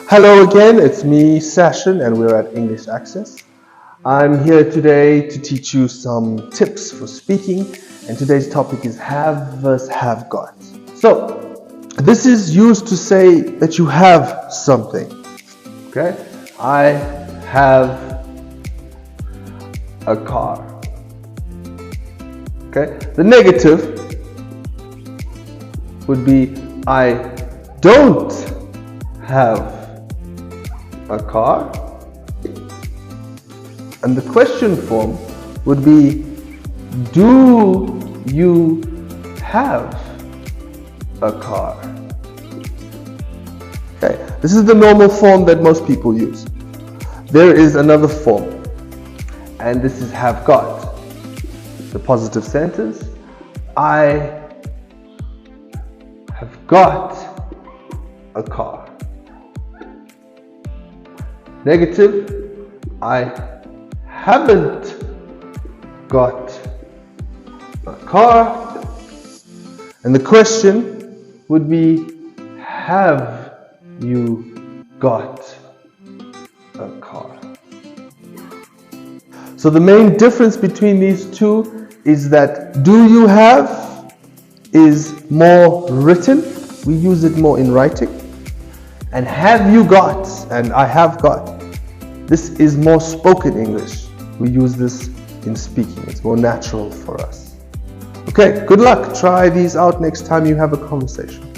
Hello again, it's me, Session, and we're at English Access. I'm here today to teach you some tips for speaking, and today's topic is have versus have got. So, this is used to say that you have something. Okay? I have a car. Okay? The negative would be I don't have a car, and the question form would be do you have a car? Okay, this is the normal form that most people use. There is another form, and this is have got. The positive sentence, I have got a car. Negative, I haven't got a car. And the question would be, have you got a car? So the main difference between these two is that do you have is more written. We use it more in writing. And have you got, and I have got, this is more spoken English. We use this in speaking. It's more natural for us. Okay, good luck. Try these out next time you have a conversation.